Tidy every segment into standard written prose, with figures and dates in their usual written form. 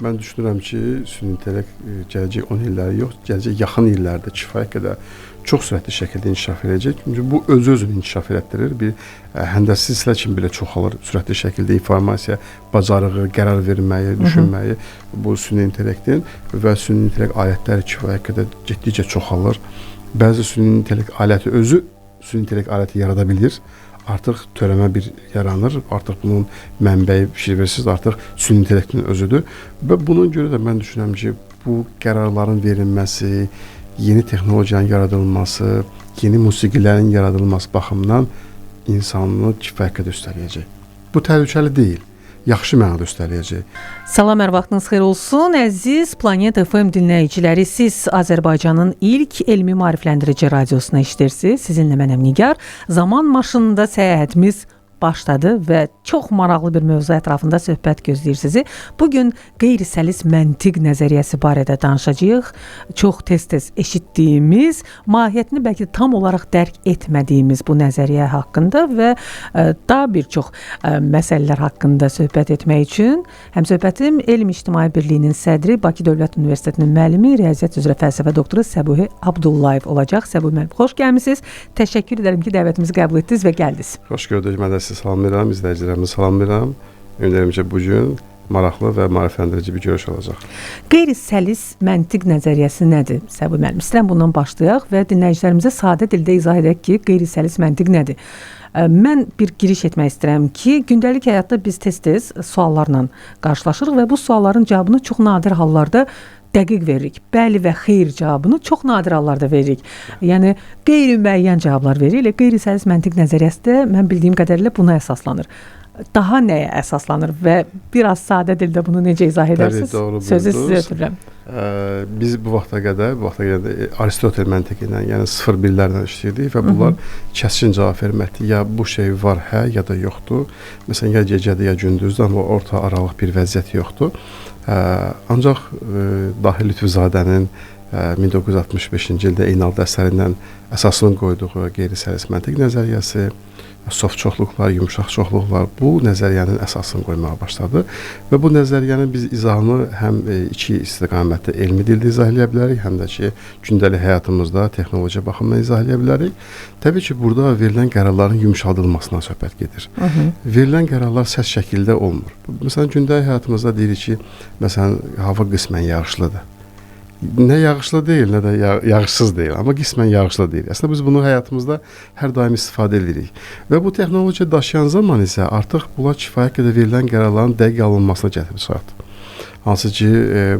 Mən düşünürəm ki, süni intellekt gələcək 10 illəri yox, gələcək yaxın illərdə kifayət qədər çox sürətli şəkildə inkişaf edəcək. Çünki bu özünü inkişaf etdirir. Bir həndəsi silsilər kimi belə çoxalır. Sürətli şəkildə informasiya bacarığı, qərar verməyi, düşünməyi bu süni intellektin və süni intellekt alətləri kifayət qədər getdikcə çoxalır. Bəzi süni intellekt aləti özü süni intellekt aləti yarada bilir. Artıq törəmə bir yaranır. Artıq bunun mənbəyi fikirversiz artıq süni intellektin özüdür. Və buna görə də mən düşünürəm ki, bu qərarların verilməsi, yeni texnologiyanın yaradılması, yeni musiqilərin yaradılması baxımından insanlığı kifayət qədər üstələyəcək. Bu təhlükəli deyil. Yaxşı mənada üstələyəcək. Salam, hər vaxtınız xeyir olsun. Əziz Planet FM dinləyiciləri, siz Azərbaycanın ilk elmi maarifləndirici radiosuna işləyirsiniz. Sizinlə mənəm Nigar. Zaman maşınında səyahətimiz başladı və çox maraqlı bir mövzu ətrafında söhbət gözləyir sizi. Bugün qeyri-səlis məntiq nəzəriyyəsi barədə danışacağıq. Çox tez-tez eşitdiyimiz, mahiyyətini bəlkə tam olaraq dərk etmədiyimiz bu nəzəriyyə haqqında və daha bir çox məsələlər haqqında söhbət etmək üçün həmsöhbətim Elm İctimai Birliyinin sədri, Bakı Dövlət Universitetinin müəllimi, riyaziyyat üzrə fəlsəfə doktoru Səbuhi Abdullayev olacaq. Səbuhi müəllim, xoş gəlmisiniz. Təşəkkür edirəm ki, dəvətimizi qəbul etdiniz və gəldiniz. Xoş gördük, mən də sizi salamlayıram, izləyicilərimi salamlayıram. Ümid edirəm ki, bugün maraqlı və maarifləndirici bir görüş olacaq. Qeyri-səlis məntiq nəzəriyyəsi nədir? Səbuhi müəllim, istəyirəm bundan başlayaq və dinləyicilərimizə sadə dildə izah edək ki, qeyri-səlis məntiq nədir? Mən bir giriş etmək istəyirəm ki, gündəlik həyatda biz tez-tez suallarla qarşılaşırıq və bu sualların cavabını çox nadir hallarda dəqiq veririk. Bəli və xeyr cavabını çox nadir hallarda veririk. Yəni qeyri-müəyyən cavablar veririk. Qeyri-səlis məntiq nəzəriyyəsi də mən bildiyim qədərilə buna əsaslanır. Daha nəyə əsaslanır və biraz sadə dildə bunu necə izah edərsiniz? Sözü sizə ötürürəm. Biz bu vaxta qədər Aristotel məntiqi ilə, yəni 0-1-lərlə işləyirdik və bunlar kəskin cavab verməkdir. Ya bu şey var, hə, ya da yoxdur. Məsələn, ya gecədir, ya gündüzdür, amma orta aralıq bir vəziyyət yoxdur. Ancaq Dahi Lütfuzadənin 1965-ci ildə Eynalda əsərindən əsasını qoyduğu qeyri-səlis məntiq nəzəriyyəsi, soft çoxluqlar, yumşaq çoxluqlar bu nəzəriyyənin əsasını qoymağa başladı və bu nəzəriyyənin biz izahını həm iki istiqamətdə elmi dildə izah edə bilərik, həm də ki, gündəlik həyatımızda texnologiya baxımından izah edə bilərik. Təbii ki, burada verilən qərarların yumşaldılmasına söhbət gedir. Verilən qərarlar səs şəkildə olmur. Məsələn, gündəlik həyatımızda deyirik ki, məsələn, hava qismən yağışlıdır. Nə yağışlı deyil, nə də yağışsız deyil, amma qismən yağışlı deyil. Əslində biz bunu həyatımızda hər daim istifadə edirik. Və bu texnologiya daşıyan zaman isə artıq bunlar kifayət qədər verilən qərarların dəqiq alınmasına gətirib çıxartdı. Hansı ki,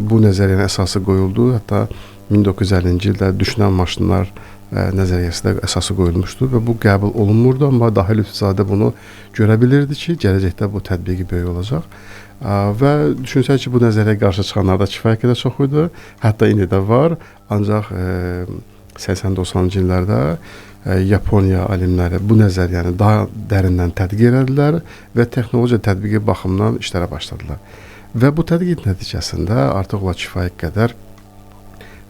bu nəzəriyyənin əsası qoyuldu. Hətta 1950-ci ildə düşünən maşınlar nəzəriyyəsi də əsası qoyulmuşdu və bu qəbul olunmurdu, amma Dahi Lütfuzadə bunu görə bilirdi ki, gələcəkdə bu tətbiqi böyük olacaq. Və düşünsək ki, bu nəzəriyyəyə qarşı çıxanlar da kifayət qədər çox idi. Hətta indi də var. Ancaq 80-90-cı illərdə Yaponiya alimləri bu nəzəriyyəni daha dərindən tədqiq etdilər və texnologiya tətbiqi baxımından işlərə başladılar. Və bu tədqiq nəticəsində artıq onlar kifayət qədər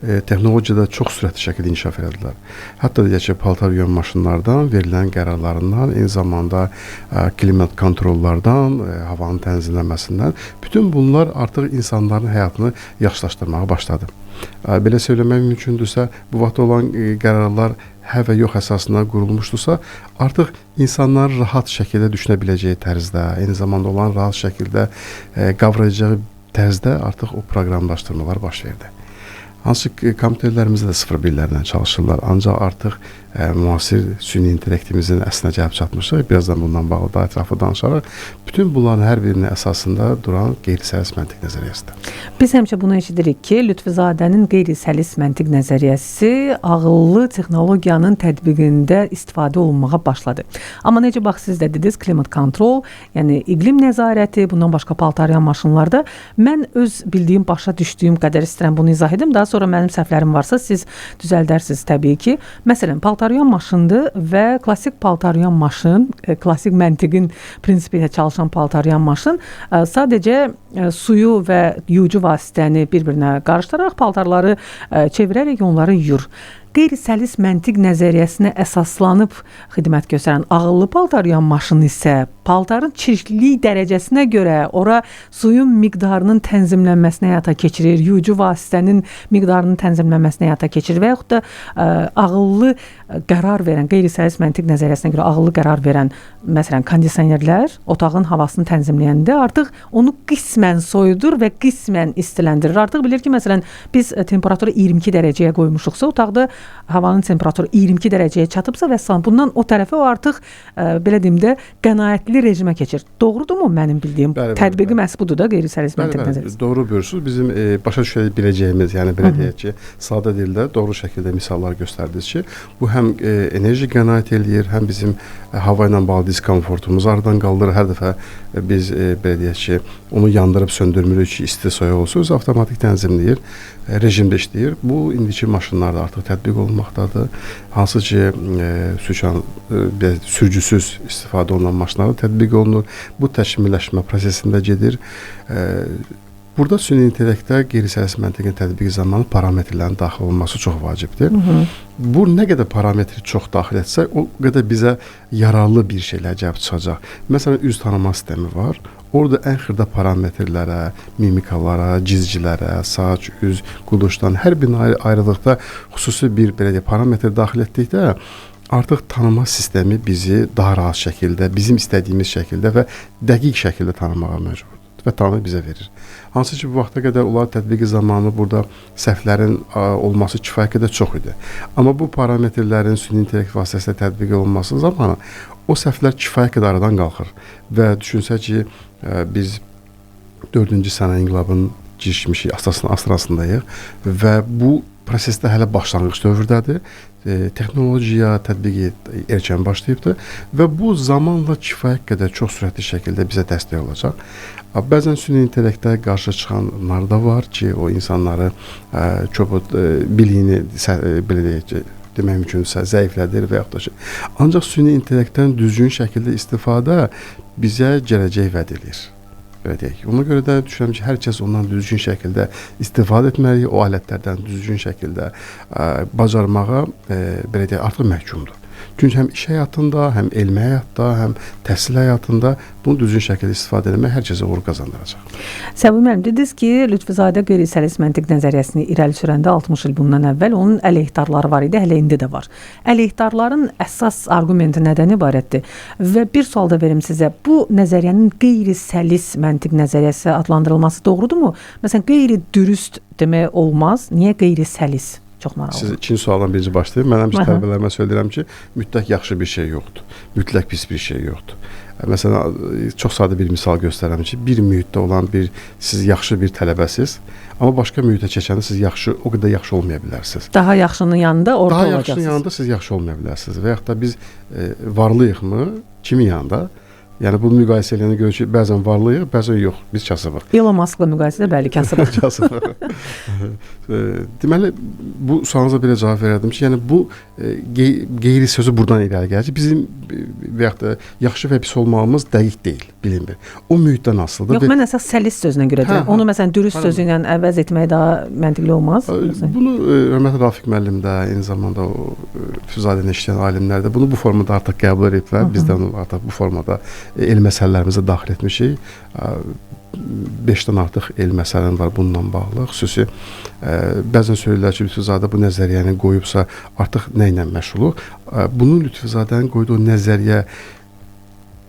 texnologiyada çox sürətli şəkildə inkişaf etdilər. Hətta deyək ki, paltar yuyan maşınlardan verilən qərarlarından, eyni zamanda klimat kontrollardan, havanın tənzimlənməsindən, bütün bunlar artıq insanların həyatını yaxşılaşdırmağa başladı. Belə söyləmək mümkündürsə, bu vaxt olan qərarlar hə və yox əsasına qurulmuşdursa, artıq insanlar rahat şəkildə düşünə biləcəyi tərzdə, eyni zamanda olan rahat şəkildə qavrayacağı tərzdə artıq o proqramlaşdırmalar baş verdi. Hansı ki, kompüterlərimizdə də 0-1-lərlə çalışırlar, ancaq artıq müasir süni intellektimizin əslinə gəlib çatmışıq. Birazdan bundan bağlı daha ətraflı danışaraq. Bütün bunların hər birinin əsasında duran qeyri-səlis məntiq nəzəriyyəsidir. Biz həmişə bunu eşidirik ki, Lütfuzadənin qeyri-səlis məntiq nəzəriyyəsi ağıllı texnologiyanın tətbiqində istifadə olunmağa başladı. Amma necə bax siz də dediniz, klimat kontrol, yəni iqlim nəzarəti, bundan başqa paltaryan maşınlarda mən öz bildiyim, başa düşdüyüm qədər istəyirəm bunu izah edim. Daha sonra mənim səhvlərim varsa siz düzəldərsiniz təbii ki. Məsələn, paltaryan maşındır və klassik paltaryan maşın, klassik məntiqin prinsipi ilə çalışan paltaryan maşın sadəcə suyu və yuyucu vasitəni bir-birinə qarışdıraraq paltarları çevirərək onları yuyur. Qeyri-səlis məntiq nəzəriyyəsinə əsaslanıb xidmət göstərən ağıllı paltaryan maşını isə paltarın çirklilik dərəcəsinə görə ora suyun miqdarının tənzimlənməsinə həyata keçirir, yuyucu vasitənin miqdarının tənzimlənməsinə həyata keçirir və yaxud da ağıllı qərar verən, qeyri-səlis məntiq nəzəriyyəsinə görə ağıllı qərar verən, məsələn, kondisionerlər otağın havasını tənzimləyəndə artıq onu qismən soyudur və qismən istiləndirir. Artıq bilir ki, məsələn, biz temperaturu 22 dərəcəyə qoymuşuqsa, otaqda havanın temperaturu 22 dərəcəyə çatıbsa və s. bundan o tərəfə o artıq belə deyim də qənaətli rejimə keçir. Doğrudurmu mənim bildiyim? Bəli, tətbiqi məhz budur da qeyri-səlis məntiq nəzəriyyəsi. Doğru buyursunuz. Bizim başa düşə biləcəyimiz, yəni belə deyək ki, sadə dildə doğru şəkildə misallar göstərdiniz ki, bu həm enerji qənaət eləyir, həm bizim hava ilə bağlı diskomfortumuzu aradan qaldırır. Hər dəfə biz belə deyək ki, onu yandırıb söndürmürük ki, isti soyuq olsun, özü avtomatik tənzimləyir, rejimdə işləyir. Bu indiki maşınlarda artıq tətbiq olunmaqdadır. Hansı ki, sürücüsüz istifadə olunan maşınlarda tətbiq olunur. Bu təkmilləşmə prosesində gedir. Burada süni intellektdə qeyri-səlis məntiqin tətbiqi zamanı parametrlərin daxil olması çox vacibdir. Bu nə qədər parametri çox daxil etsək, o qədər bizə yararlı bir şeylər gəlib çıxacaq. Məsələn, üz tanıma sistemi var. Orada ən xırda parametrlərə, mimikalara, cizgilərə, saç, üz, quduşdan hər birini ayrılıqda xüsusi bir belə deyək, parametr daxil etdikdə artıq tanıma sistemi bizi daha rahat şəkildə, bizim istədiyimiz şəkildə və dəqiq şəkildə tanımağa məcburdur və tanı bizə verir. Hansı ki, bu vaxta qədər onlar tətbiqi zamanı burada səhvlərin olması kifayət qədər çox idi. Amma bu parametrlərin süni intellekt vasitəsilə tətbiqi olunması zamanı o səhvlər kifayət qədər aradan qalxır. Və düşünsək ki, biz 4-cü sənaye inqilabının girişmişik, asrasındayıq və bu prosesdə hələ başlanğıc dövrdədir. Texnologiya tətbiqi erkən başlayıbdır və bu zamanla kifayət qədər çox sürətli şəkildə bizə dəstək olacaq. Bəzən süni intellektə qarşı çıxanlar da var ki, o insanları çox biliyini belə deyək ki, demək mümkündürsə zəiflədir və yaxud da ki, ancaq süni intellektdən düzgün şəkildə istifadə bizə gələcək vəd edir. Belə deyək. Ona görə də düşünürəm ki, hər kəs ondan düzgün şəkildə istifadə etməli, o alətlərdən düzgün şəkildə bacarmağa belə deyək, artıq məhkumdur. Çünki həm iş həyatında, həm elmi həyatda, həm təhsil həyatında bunu düzgün şəkildə istifadə etmək hər kəsə uğur qazandıracaq. Səbir müəllim, dediniz ki, Lütfüzadə qeyri-səlis məntiq nəzəriyyəsini irəli sürəndə 60 il bundan əvvəl onun əleyhdarları var idi, hələ indi də var. Əleyhdarların əsas arqumenti nədən ibarətdir? Və bir sual da verim sizə, bu nəzəriyyənin qeyri-səlis məntiq nəzəriyyəsi adlandırılması doğrudurmu? Məsələn, qeyri-dürüst demək olmaz, niyə qeyri-səlis? Çox maraqlı. Siz ikinci sualdan birinci başlayın. Mən həmişə tələbələrimə söyləyirəm ki, mütləq yaxşı bir şey yoxdur. Mütləq pis bir şey yoxdur. Məsələn, çox sadə bir misal göstərəm ki, bir mühitdə olan siz yaxşı bir tələbəsiz, amma başqa mühitə keçəndə siz o qədər yaxşı olmaya bilərsiniz. Daha yaxşının yanında orta olacaqsınız. Daha yaxşının yanında siz yaxşı olmaya bilərsiniz. Və yaxud da biz varlıyıqmı, kimin yanında? Yəni bunu müqayisə edəndə görürük ki, bəzən varlıyıq, bəzən yox, biz kasıbıq. Elon Musk'la müqayisədə bəli, kasıbıq. Kasıbıq. Deməli, bu sualınıza belə cavab verərdim ki, yəni bu qeyri sözü buradan irəli gəlir ki, bizim və yaxud da yaxşı və pis olmağımız dəqiq deyil, bilinmir. O mühitdən asılıdır. Yox, mən əsas səlis sözünə görə deyirəm. Onu məsələn dürüst sözü ilə əvəz etmək daha məntiqli olmaz. Bunu hörmətli Rafiq müəllim də, eyni zamanda o Lütfuzadədə işləyən alimlər də bunu bu formada artıq qəbul ediblər. Biz də onu artıq bu formada elm məsələlərimizə daxil etmişik. 5-dən artıq elm məsələn var bununla bağlı. Xüsusi bəzən söylürlər ki, Lütfüzadə bu nəzəriyyəni qoyubsa artıq nə ilə məşğuluq? Bunun Lütfuzadənin qoyduğu nəzəriyyə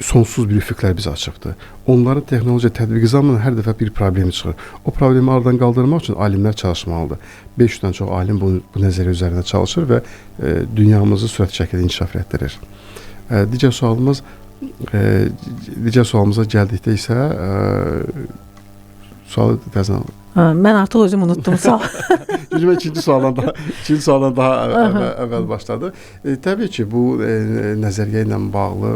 sonsuz bir üfüqlər bizə açıbdır. Onların texnologiya tətbiqi zamanı hər dəfə bir problemi çıxır. O problemi aradan qaldırmaq üçün alimlər çalışmalıdır. 500-dən çox alim bu nəzəriyyə üzərində çalışır və dünyamızı sürətli şəkildə inkişaf etdirir. Digər sualımıza gəldikdə isə sualı təzən alın. Mən artıq özüm unutdum, sağ ol. Çünki mən ikinci sualdan daha əvvəl başladı. Təbii ki, bu nəzəriyyə ilə bağlı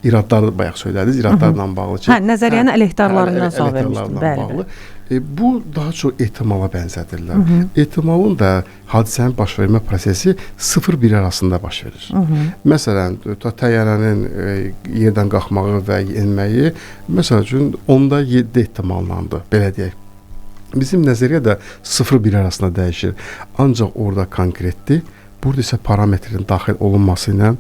iradları bayaq söylədiniz, iradlarla bağlı ki, nəzəriyyənin əleyhdarlarından sual vermişdim. Bəli. Bu daha çox ehtimala bənzədirlər. Ehtimalın da hadisənin baş vermə prosesi 0-1 arasında baş verir. Məsələn, təyyarənin yerdən qalxmağı və enməyi məsəl üçün 10-da 7 ehtimallandır, belə deyək. Bizim nəzəriyyə də 0-1 arasında dəyişir. Ancaq orada konkretdir. Burada isə parametrin daxil olunması ilə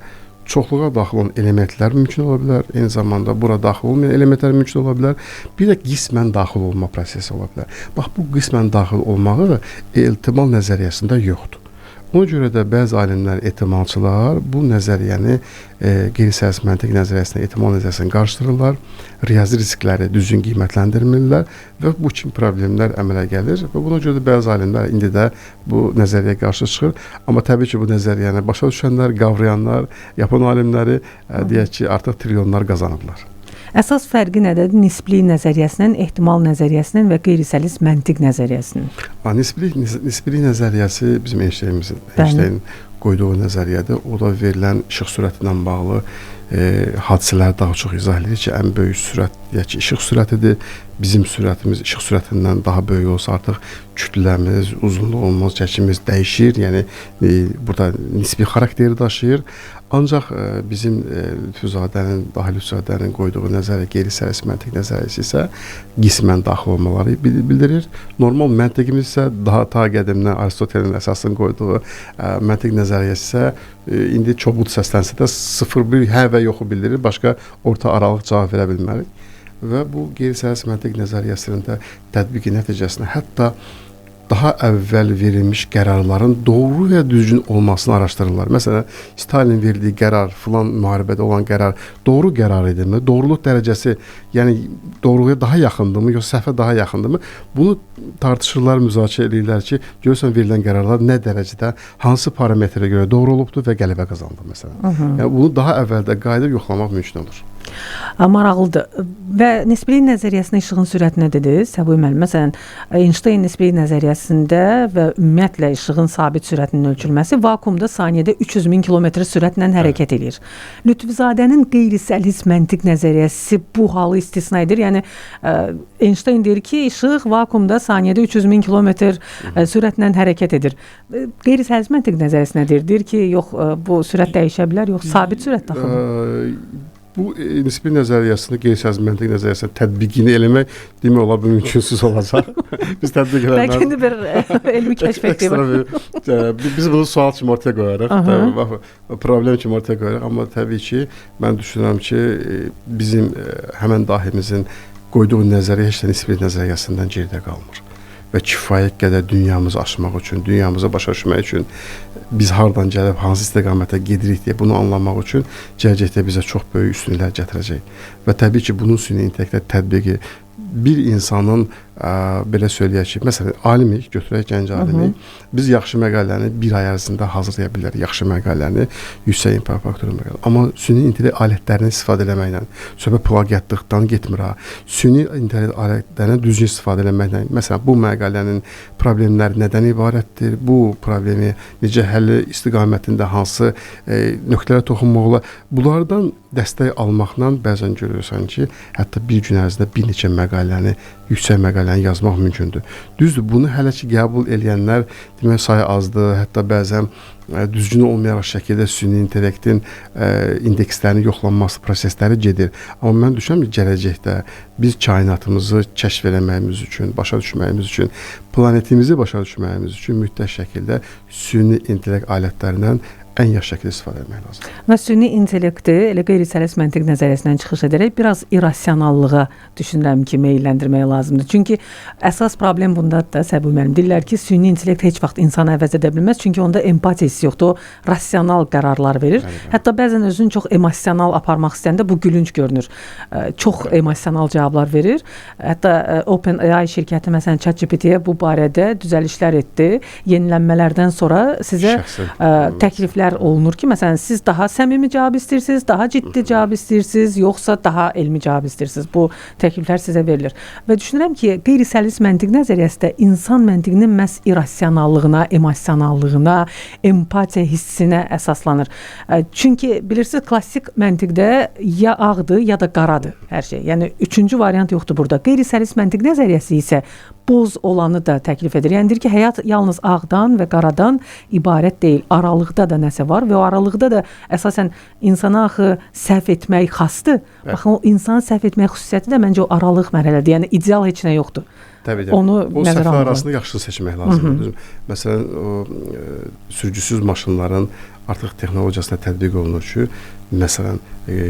çoxluğa daxil olan elementlər mümkün ola bilər. Eyni zamanda bura daxil olmayan elementlər mümkün ola bilər. Bir də qismən daxil olma prosesi ola bilər. Bax, bu qismən daxil olmağı ehtimal nəzəriyyəsində yoxdur. Ona görə də bəzi alimlər, ehtimalçılar bu nəzəriyyəni qeyri-siyasi məntiq nəzəriyyəsinə, ehtimal nəzəriyyəsini qarşıdırırlar, riyazi riskləri düzgün qiymətləndirmirlər və bu kimi problemlər əmələ gəlir və buna görə də bəzi alimlər indi də bu nəzəriyyəyə qarşı çıxır. Amma təbii ki, bu nəzəriyyəni başa düşənlər, qavrayanlar, yapan alimləri deyək ki, artıq trilyonlar qazanıblar. Əsas fərqi nədir? Nisbi nəzəriyyəsinin, ehtimal nəzəriyyəsinin və qeyri-səlis məntiq nəzəriyyəsinin. Nisbi nəzəriyyəsi bizim Einstein qoyduğu nəzəriyyədir. O da verilən işıq sürəti ilə bağlı hadisələri daha çox izah edir ki, ən böyük sürət deyək ki, işıq sürətidir. Bizim sürətimiz işıq sürətindən daha böyük olsa artıq kütləmiz, uzunluğumuz, çəkimiz dəyişir. Yəni burada nisbi xarakteri daşıyır. Ancaq bizim Lütfuzadənin qoyduğu nəzəriyyə, qeyri-səlis məntiq nəzəriyyəsi isə qismən daxil olmaları bildirir. Normal məntiqimiz isə daha qədimdən Aristotelin əsasını qoyduğu məntiq nəzəriyyəsi isə indi çoxud səslənsə də 0-1 hə və yoxu bildirir. Başqa orta aralıq cavab verə bilmərik. Və bu qeyri-səlis məntiq nəzəriyyəsinin də tətbiqi nəticəsində hətta daha əvvəl verilmiş qərarların doğru və düzgün olmasını araşdırırlar. Məsələn, Stalin verdiyi qərar, filan müharibədə olan qərar doğru qərar idimi? Doğruluq dərəcəsi, yəni doğruluğa daha yaxındırmı, yoxsa səhvə daha yaxındırmı? Bunu tartışırlar, müzakirə edirlər ki, görürsən verilən qərarlar nə dərəcədə, hansı parametrə görə doğru olubdur və qələbə qazandı məsələn. Yəni bunu daha əvvəldə qayıdıb yoxlamaq mümkün olur. Maraqlıdır. Və nisbi nəzəriyyəsində işığın sürəti nə dedi? Səbuhi müəllim, məsələn, Einstein nisbi nəzəriyyəsində və ümumiyyətlə işığın sabit sürətinin ölçülməsi vakuumda saniyədə 300 min kilometr sürətlə hərəkət edir. Lütfuzadənin qeyri-səlis məntiq nəzəriyyəsi bu halı istisna edir. Yəni Einstein deyir ki, işıq vakuumda saniyədə 300 min kilometr sürətlə hərəkət edir. Qeyri-səlis məntiq nəzəriyyəsi nədir? Deyir ki, yox, bu sürət dəyişə bilər, yox, sabit sürət daxil. Bu nisbi nəzəriyyəsində qeyri-səlis məntiq nəzəriyyəsində tətbiqini eləmək demək olar bu mümkünsüz olacaq. Biz tətbiq edənlər... Bəlkə də bir elmi kəşf etdik. Biz bunu sual kimi ortaya qoyarıq, problem kimi ortaya qoyarıq. Amma təbii ki, mən düşünürəm ki, bizim həmən dahimizin qoyduğu nəzəriyyə heç də nisbi nəzəriyyəsindən geridə qalmır. Və kifayət qədər dünyamızı aşmaq üçün, dünyamızı başa düşmək üçün, biz hardan gəlib, hansı istiqamətə gedirik deyə bunu anlamaq üçün gələcəkdə bizə çox böyük üstünlüklər gətirəcək. Və təbii ki, bunun süni intellektə tətbiqi bir insanın belə söyləyək ki, məsələn, alimi, götürək gənc alimi, biz yaxşı məqaləni bir ay ərzində hazırlaya bilərik, yaxşı məqaləni, yüksək impact faktoru məqaləni. Amma süni intellekt alətlərini istifadə eləməklə, söhbət plagiatlıqdan getmir ha. Süni intellekt alətlərini düzgün istifadə eləməklə, məsələn, bu məqalənin problemləri nədən ibarətdir, bu problemi necə həlli istiqamətində hansı nöqtələrə toxunmaq olar, bunlardan dəstək almaqla bəzən görürsən ki, hətta bir gün ərzində bir neçə məqaləni, yüksək məqaləni yazmaq mümkündür. Düzdür, bunu hələ ki qəbul edənlər demək sayı azdır, hətta bəzən düzgün olmayaraq şəkildə süni intellektin indekslərinin yoxlanması prosesləri gedir. Amma mən düşünürəm ki, gələcəkdə biz kainatımızı kəşf eləməyimiz üçün, başa düşməyimiz üçün, planetimizi başa düşməyimiz üçün mütləq şəkildə süni intellekt alətlərindən ən yaxşı şəkildə istifadə etmək lazımdır. Və süni intellekti elə qeyri-səlis məntiq nəzəriyyəsindən çıxış edərək biraz irrasionallığa düşünürəm ki, meyləndirmək lazımdır. Çünki əsas problem bundadır da, Səbuhi müəllim. Deyirlər ki, süni intellekt heç vaxt insanı əvəz edə bilməz, çünki onda empatiya hissi yoxdur, o rasional qərarlar verir. Hətta bəzən özünü çox emosional aparmaq istəyəndə bu gülünc görünür. Çox emosional cavablar verir. Hətta OpenAI şirkəti məsələn ChatGPT-yə bu barədə düzəlişlər etdi. Yenilənmələrdən sonra sizə təkliflər olunur ki, məsələn, siz daha səmimi cavab istəyirsiniz, daha ciddi cavab istəyirsiniz, yoxsa daha elmi cavab istəyirsiniz. Bu təkliflər sizə verilir. Və düşünürəm ki, qeyri-səlis məntiq nəzəriyyəsində insan məntiqinin məhz irrasionallığına, emosionallığına, empatiya hissinə əsaslanır. Çünki bilirsiniz, klassik məntiqdə ya ağdır, ya da qaradır hər şey. Yəni, üçüncü variant yoxdur burada. Qeyri-səlis məntiq nəzəriyyəsi isə boz olanı da təklif edir. Yəni deyir ki, həyat yalnız ağdan və qaradan ibarət deyil. Aralıqda da nəsə var və o aralıqda da əsasən insana axı səhv etmək xasdır. Evet. Baxın, o insanı səhv etmək xüsusiyyəti də məncə o aralıq mərhələdir. Yəni ideal heç nə yoxdur. Təbii ki. Onu o nəzərə səhvlər almalı. arasında yaxşı seçmək lazımdır. Məsələn, o sürücüsüz maşınların artıq texnologiyasına tətbiq olunur ki, məsələn,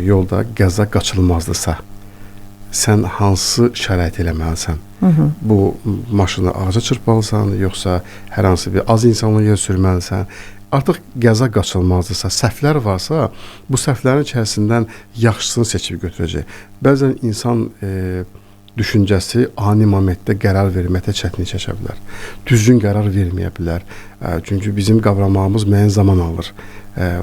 yolda qəza qaçılmazdırsa, sən hansı şərait eləməlisən? Bu maşını ağaca çırpmalısan, yoxsa hər hansı bir az insanlı yer sürməlisən? Artıq qəza qaçılmazdırsa, səhvlər varsa, bu səhvlərin içərisindən yaxşısını seçib götürəcək. Bəzən insan düşüncəsi ani momentdə qərar verməkdə çətinlik çəkə bilər. Düzgün qərar verməyə bilər. Çünki bizim qavramağımız müəyyən zaman alır.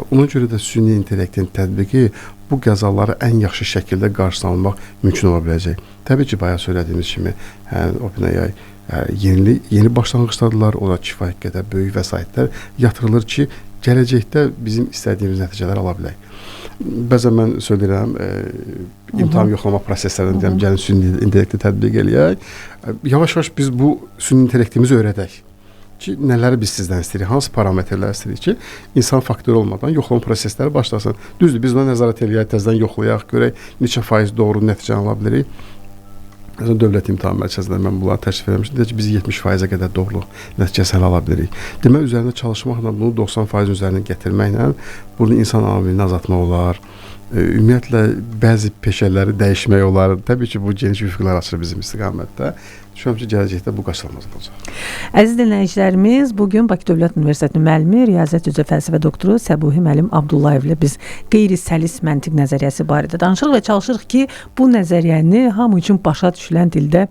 Ona görə də süni intellektin tətbiqi bu qəzaları ən yaxşı şəkildə qarşısına almaq mümkün ola biləcək. Təbii ki, bayaq söylədiyimiz kimi, OpenAI yeni başlanğıcdadırlar, ora kifayət qədər böyük vəsaitlər yatırılır ki, gələcəkdə bizim istədiyimiz nəticələr ala bilək. Bəzən mən söyləyirəm, imtahan yoxlama proseslərini deyirəm, gəlin süni intellekti tətbiq eləyək. Yavaş-yavaş biz bu süni intellektimizi öyrədək ki, nələri biz sizdən istəyirik, hansı parametrlər istəyirik ki, insan faktor olmadan yoxlama prosesləri başlasın. Düzdür, biz buna nəzarət eləyək, təzədən yoxlayaq, görək neçə faiz doğru nəticəni ala bilirik. Dövlət İmtahan Mərkəzində mən bunları təklif etmişdim. Deyir ki, biz 70%-ə qədər doğruluq nəticəsini ala bilirik. Demək, üzərində çalışmaqla, bunu 90% üzərinə gətirməklə bunu insan amilini azaltmaq olar. Ümumiyyətlə, bəzi peşələri dəyişmək olar. Təbii ki, bu geniş üfüqlər açır bizim istiqamətdə. Düşünürəm ki, gələcəkdə bu qaçılmaz olacaq. Əziz dinləyicilərimiz, bugün Bakı Dövlət Universitetinin müəllimi, riyaziyyat üzrə fəlsəfə doktoru Səbuhi Müəllim Abdullayev ilə biz qeyri-səlis məntiq nəzəriyyəsi barədə danışırıq və çalışırıq ki, bu nəzəriyyəni hamı üçün başa düşülən dildə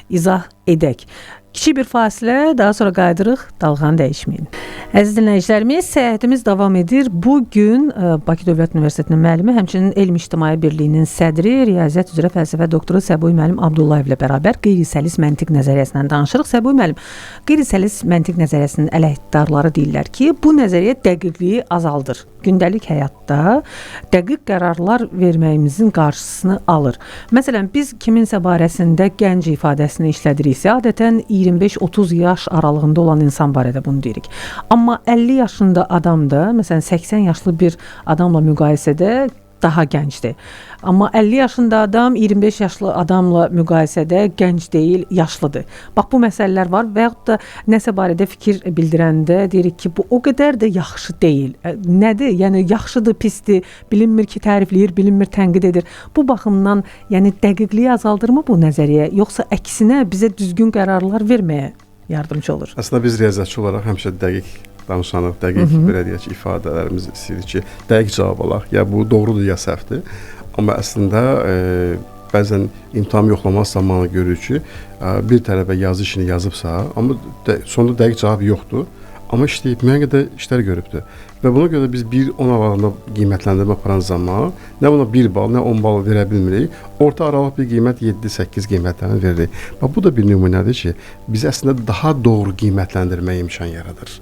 izah edək. Kiçik bir fasilə, daha sonra qayıdırıq, dalğanı dəyişməyin. Əziz dinləyicilərimiz, səyahətimiz davam edir. Bugün Bakı Dövlət Universitetinin müəllimi, həmçinin Elm İctimai Birliyinin sədri, riyaziyyat üzrə fəlsəfə doktoru Səbuhi Müəllim Abdullayev ilə bərabər qeyri-səlis məntiq nəzəriyyəsindən danışırıq. Səbuhi müəllim, qeyri-səlis məntiq nəzəriyyəsinin əleyhdarları deyirlər ki, bu nəzəriyyə dəqiqliyi azaldır. Gündəlik həyatda dəqiq qərarlar verməyimizin qarşısını alır. Məsələn, biz kiminsə barəsində gənc ifadəsini işlədiriksə, adətən 25-30 yaş aralığında olan insan barədə bunu deyirik. Amma 50 yaşında adam da, məsələn 80 yaşlı bir adamla müqayisədə daha gəncdir. Amma 50 yaşında adam 25 yaşlı adamla müqayisədə gənc deyil, yaşlıdır. Bax, bu məsələlər var və yaxud da nəsə barədə fikir bildirəndə deyirik ki, bu o qədər də yaxşı deyil. Nədir? Yəni, yaxşıdır, pisdir, bilinmir ki, tərifləyir, bilinmir, tənqid edir. Bu baxımdan, yəni dəqiqliyi azaldırmı bu nəzəriyyə, yoxsa əksinə bizə düzgün qərarlar verməyə yardımcı olur? Əslində biz riyaziyyatçı olaraq həmişə dəqiq danışanıq, dəqiq belə deyək ki, ifadələrimiz istəyirik ki, dəqiq cavab alaq. Ya bu doğrudur, ya səhvdir. Amma əslində bəzən imtahan yoxlamaq zamanı görürük ki, bir tələbə yazı işini yazıbsa, amma sonunda dəqiq cavab yoxdur. Amma işləyib, müəyyən qədər işlər görübdür. Və buna görə biz 1-10 aralığında qiymətləndirmə aparan zaman nə buna 1 bal, nə 10 bal verə bilmirik. Orta aralıq bir qiymət 7-8 qiymətlərini veririk. Bu da bir nümunədir ki, biz əslində daha doğru qiymətləndirməyə imkan yaradır.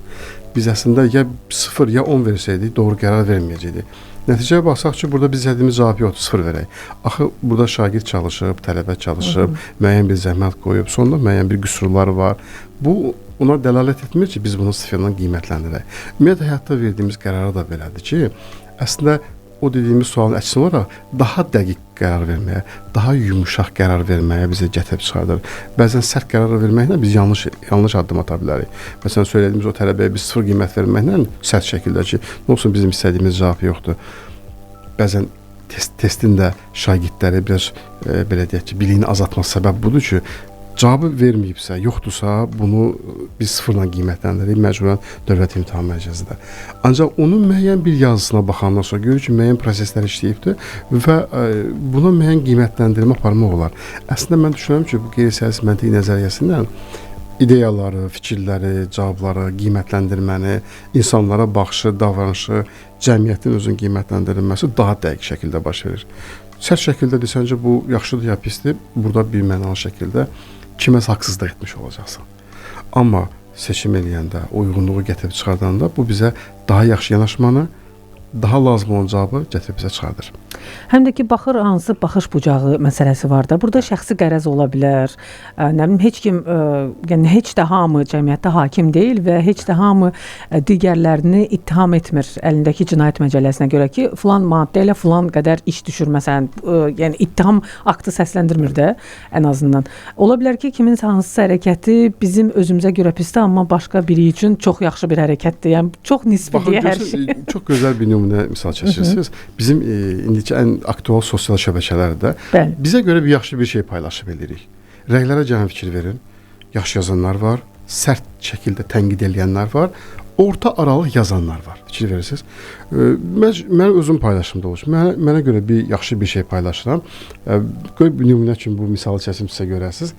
Biz əslində ya 0 ya 10 versəydik, doğru qərar verməyəcəkdik. Nəticəyə baxsaq ki, burada biz istədiyimiz cavab yoxdur, 0 verək. Axı, burada şagird çalışıb, tələbə çalışıb, müəyyən bir zəhmət qoyub, sonunda müəyyən bir qüsurlar var. Bu, ona dəlalət etmir ki, biz bunu 0-dan qiymətləndirək. Ümumiyyətlə, həyatda verdiyimiz qərara da belədir ki, əslində, o dediyimiz sualın əksinə olaraq daha dəqiq qərar verməyə, daha yumuşaq qərar verməyə bizi gətirib çıxardır. Bəzən sərt qərar verməklə biz yanlış addım ata bilərik. Məsələn, söylədiyimiz o tələbəyə biz 0 qiymət verməklə sərt şəkildə ki, nə olsun bizim istədiyimiz cavab yoxdur. Bəzən testin də şagirdləri biraz belə deyək ki, biliyini azaltması səbəb budur ki, cavabı verməyibsə, yoxdursa, bunu biz 0-dan qiymətləndiririk məcburən Dövlət İmtahan Mərkəzində. Ancaq onun müəyyən bir yazısına baxandan sonra görürük ki, müəyyən proseslər işləyibdir və buna müəyyən qiymətləndirmə aparmaq olar. Əslində, mən düşünürəm ki, bu qeyri-səlis məntiq nəzəriyyəsindən ideyaları, fikirləri, cavabları, qiymətləndirməni, insanlara baxışı, davranışı, cəmiyyətin özünün qiymətləndirilməsi daha dəqiq şəkildə baş verir. Sərt şəkildə desəncə bu yaxşıdır ya pisdir, burada bir mənalı şəkildə kiməsə haqsızlıq etmiş olacaqsan. Amma seçim eləyəndə, uyğunluğu gətirib çıxardanda bu bizə daha yaxşı yanaşmanı, daha lazım olan cavabı gətirib bizə çıxardır. Həm də ki, baxır hansı baxış bucağı məsələsi var da. Burada şəxsi qərəz ola bilər. Nə bilim, heç kim, yəni heç də hamı cəmiyyətdə hakim deyil və heç də hamı digərlərini ittiham etmir əlindəki cinayət məcəlləsinə görə ki, filan maddə ilə filan qədər iş düşür məsələn. Yəni ittiham aktı səsləndirmir də ən azından. Ola bilər ki, kiminsə hansısa hərəkəti bizim özümüzə görə pisdir, amma başqa biri üçün çox yaxşı bir hərəkətdir. Yəni çox nisbidir hər şey. Çox gözəl bir nümunə misal çəkirsiniz. Bizim indiki ən aktual sosial şəbəkələrdə bizə görə bir yaxşı bir şey paylaşıb edirik. Rəylərə gəlin fikir verin. Yaxşı yazanlar var, sərt şəkildə tənqid edənlər var, orta aralıq yazanlar var. Fikir verirsiniz. Mən özüm paylaşımda olsun. Mənə görə bir yaxşı bir şey paylaşıram. Bir nümunə üçün bu misalı çəkim sizə görəsiniz.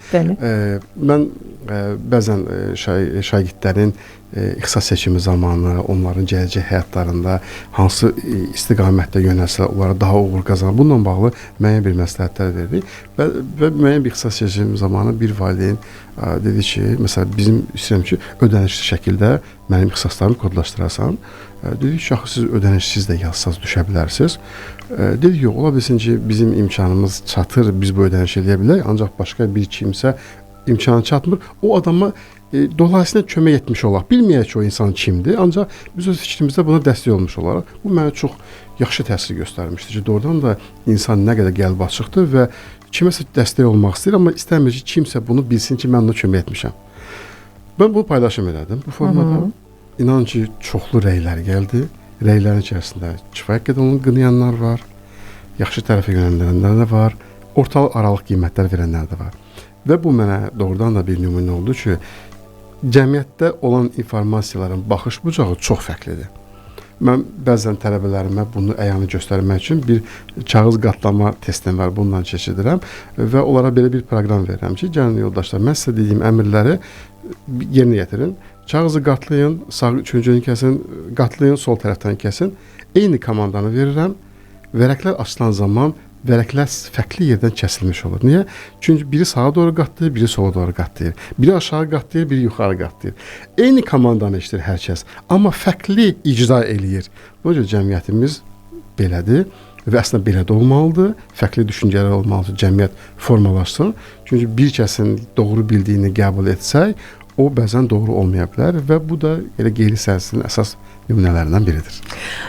Mən bəzən şagirdlərin ixtisas seçimi zamanı, onların gələcək həyatlarında hansı istiqamətdə yönəlsə, onlara daha uğur qazanar. Bununla bağlı müəyyən bir məsləhətlər verdik və müəyyən bir ixtisas seçimi zamanı bir valideyn dedi ki, məsələn, bizim istəyirəm ki, ödənişli şəkildə mənim ixtisaslarımı kodlaşdırasan. Dedik ki, axı siz ödənişsiz də yazsaz düşə bilərsiniz. Dedik, yox, ola bilsin ki, bizim imkanımız çatır, biz bu ödəniş edə bilərik, ancaq başqa bir kimsə imkanı çatmır. O adama dolayısıyla kömək etmiş olaq. Bilməyək ki, o insan kimdir, ancaq biz öz fikrimizdə buna dəstək olmuş olaraq. Bu mənə çox yaxşı təsir göstərmişdir ki, doğrudan da insan nə qədər qəlbi açıqdır və kiməsə dəstək olmaq istəyir, amma istəmir ki, kimsə bunu bilsin ki, mən ona kömək etmişəm. Mən bunu paylaşım elədim bu formada. İnan ki, çoxlu rəylər gəldi. Rəylərin içərisində kifayət qədər onu qınayanlar var, yaxşı tərəfə yönələnlər də var, ortalıq aralıq qiymətlər verənlər də var. Və bu mənə doğrudan da bir nümunə oldu ki, cəmiyyətdə olan informasiyaların baxış bucağı çox fərqlidir. Mən bəzən tələbələrimə bunu əyanı göstərmək üçün bir kağız qatlama testim var, bundan keçirirəm və onlara belə bir proqram verirəm ki, gəlin yoldaşlar, mən sizə dediyim əmrləri yerinə yetirin. Kağızı qatlayın, sağ üçüncünü kəsin, qatlayın, sol tərəfdən kəsin. Eyni komandanı verirəm. Vərəqlər açılan zaman vərəqlər fərqli yerdən kəsilmiş olur. Niyə? Çünki biri sağa doğru qatlayır, biri sola doğru qatlayır. Biri aşağı qatlayır, biri yuxarı qatlayır. Eyni komandanı işləyir hər kəs, amma fərqli icra eləyir. Buna görə cəmiyyətimiz belədir və əslində belə də olmalıdır. Fərqli düşüncələr olmalıdır, cəmiyyət formalaşsın. Çünki bir kəsin doğru bildiyini qəbul etsək, o bəzən doğru olmaya bilər və bu da elə qeyri-siyasinin əsas nümunələrindən biridir.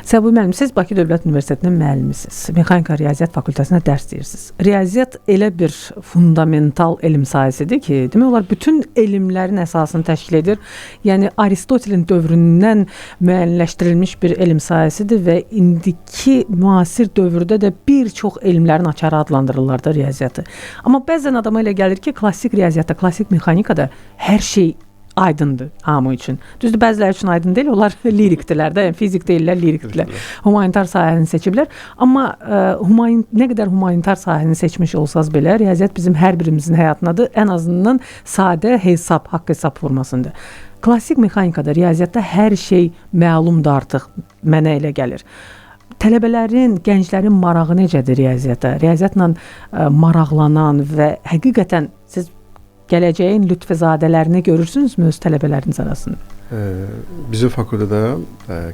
Səbuhi müəllim, siz Bakı Dövlət Universitetinin müəllimisiniz. Mexanika Riyaziyyat fakültəsində dərs deyirsiniz. Riyaziyyat elə bir fundamental elm sahəsidir ki, demək olar bütün elmlərin əsasını təşkil edir. Yəni Aristotelin dövründən müəyyənləşdirilmiş bir elm sahəsidir və indiki müasir dövrdə də bir çox elmlərin açarı adlandırırlar da riyaziyyatı. Amma bəzən adama elə gəlir ki, klassik riyaziyyatda, klassik mexanikada hər şey aydındır hamı üçün. Düzdür, bəziləri üçün aydın deyil, onlar lirikdirlər də, yəni fizik deyirlər, lirikdirlər. Humanitar sahəni seçiblər. Amma nə qədər humanitar sahəni seçmiş olsaz belə, riyaziyyat bizim hər birimizin həyatındadır. Ən azından sadə hesab, haqq hesab formasında. Klassik mexanikada, riyaziyyatda hər şey məlumdur artıq, mənə elə gəlir. Tələbələrin, gənclərin marağı necədir riyaziyyata? Riyaziyyatla maraqlanan və həqiqətən siz gələcəyin lütfəzadələrini görürsünüzmü öz tələbələriniz arasında? Bizim fakültədə